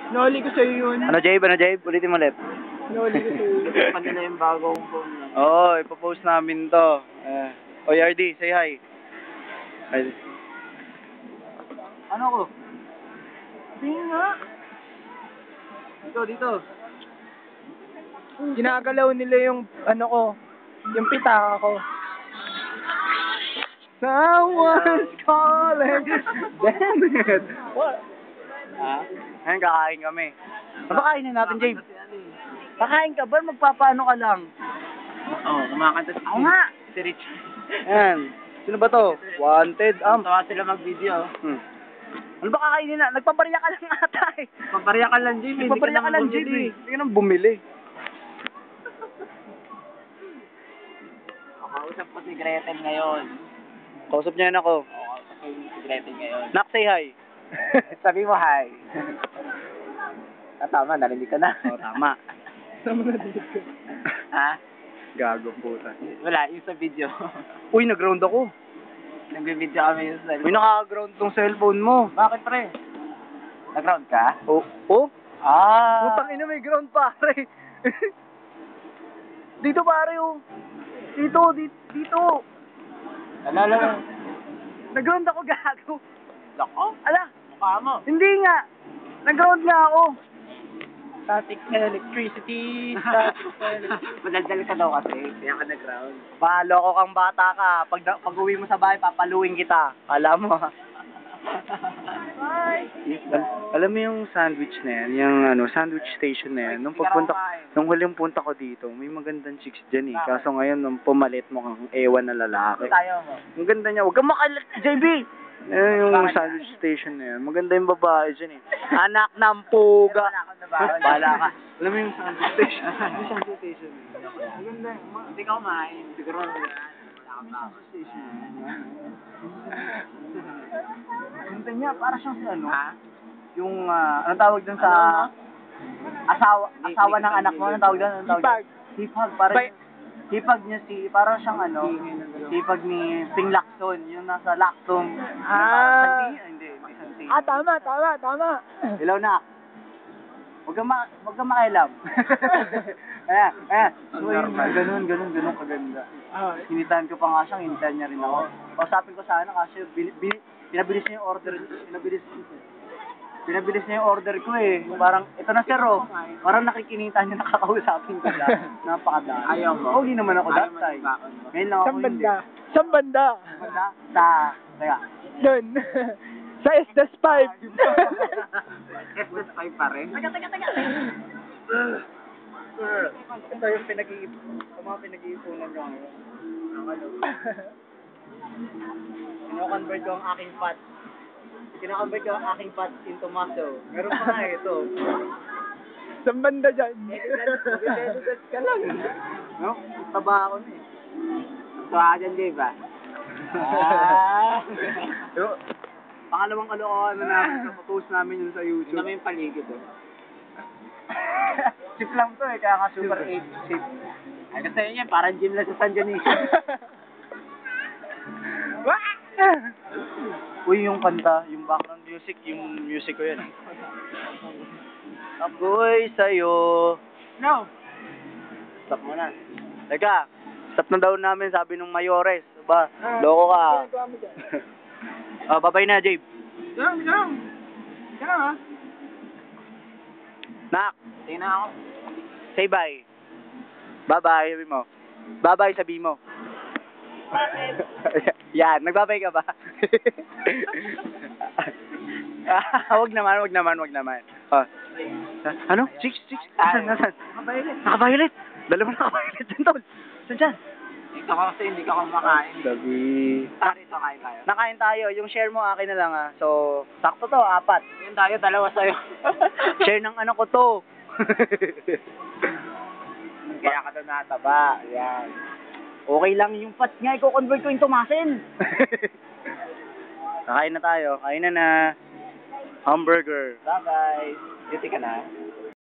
Noli ko sa'yo yun. Ano, Jabe? Ano, Jabe? Ulitin mo ulit. Noli ko sa'yo yun. Kanila yung bagong phone lang. Oo, ipopost namin to. Oy, RD, say hi. RD. Ano ko? Hindi nga. Dito. Ginagalaw nila yung, ano ko, yung pitaka ko. Someone's calling. Damn it. What? Ngayon, kakain kami. Ano ba kainin natin, Jabe? Kakain ka ba? Magpapaano ka lang? Oo, kumakanta si Ako nga. Si Rich. Ayan. Sino ba to? Wanted. Tawa sila mag-video. Ano ba kakainin na? Nagpapariya ka lang ata eh. Magpariya ka lang, Jimmy. Nagpapariya ka lang, Jabe. Hindi ka nang bumili. Kausap ko si Gretel ngayon. Kausap niya yan ako. Kausap ko si Gretel ngayon. Nak, say hi. Sabi mo, hi. Tama, narinig ka na. Oo, tama. Tama na dito. Ha? Gago, puta. Wala, yung sa video. Uy, nag-ground ako. Nagbe-video kami yung sa Uy, naka-ground tong cellphone mo. Bakit, pre? Nag-ground ka? Oh? Oh? Ah! Putang ina, may ground pare. Dito pare oh. Dito. Alala mo. Nag-ground ako gago. Lako? Ala, Mukha mo. hindi nga. Nag-ground nga ako. Static electricity. Madaldal ka daw kasi. Kaya ka nag-ground. Loko kang bata ka. Pag uwi mo sa bahay, papaluin kita. Alam mo. Alam mo yung sandwich na yan, yung sandwich station na yan. Nung huling punta ko dito, may magandang chicks dyan eh. Kaso ngayon, nung pumalit mo kang ewan na lalaki. Tayo mo. Ang ganda niya. Huwag kang makalat, JB! Yung sandwich station na yan. Maganda yung babae dyan eh. Anak ng puga. Bala ka. Alam mo yung sandwich station? Yung sandwich station. Maganda yun. Hindi ka kumain. Siguro wala. Sandwich station. Ganda niya. Para siyang si ano. Ha? Yung, anong tawag dun sa... Asawa ng anak mo. Anong tawag dun? Hipag. Hipag. Hipag niya parang siyang ano. Hipag ni Ping Lacson. Yung nasa Lacson. Ah. Hindi. May Santi. Tama. Ilaw na. Huwag kang makialam. Ayan. So, yun, ganun kaganda. Hinitan ko pa nga siyang, hinitan niya rin ako. Kausapin ko sana kasi pinabilis niya yung order. Pinabilis niya yung order ko eh. Parang, ito na sir oh. Parang nakikinita niya, nakakausapin ko lang. Napakadami. Ayaw mo? Hindi naman ako that time. Ngayon lang ako hindi. Saan banda? Kaya. Doon. Sa SDS5. SDS5 pa rin? Taga. Ito yung mga pinag-iipunan ko ngayon. Kino-convert ko ang aking fat. Kino-convert ko ang aking fat into muscle. Meron pa nga ito. Saan banda dyan? Edugat ka lang. No? Taba ako na eh. Tuwa ka dyan, Dave ah. Pangalawang kalokohan na namin, post namin yun sa YouTube. Ano yung paligid oh? Chip lang to eh, kaya ka super 8 chip. Ay, kasi yun yan, parang gym lang sa San Dionisio. Uy, yung kanta, yung background music, yung music ko yan. Ako'y sa'yo. No! Stop mo na. Teka, stop na daw namin, sabi nung Mayores. Ba, loko ka. Babay na, Jabe. Ganun ah. Nak, Tingnan ako. say bye. Bye-bye, sabi mo. Bye-bye, sabi mo. Yan, nagbabay ka ba? Wag naman. Oh. Ano? Chicks. Nasaan? Naka-violet. Dalawa naka-violet dyan, tol. Saan dyan? Ito ka kasi hindi ka kumakain. Gabi. Sorry, ito kain tayo. Nakain tayo. Yung share mo, akin na lang ah. So, sakto to, 4. Yun tayo, 2 sa'yo. Share ng anak ko to. Kaya ka doon nataba. Yan. Okay lang yung fat nga, i-convert ko into muscle. Nakain na tayo. Kain na. Hamburger. Bye-bye. Duty ka na.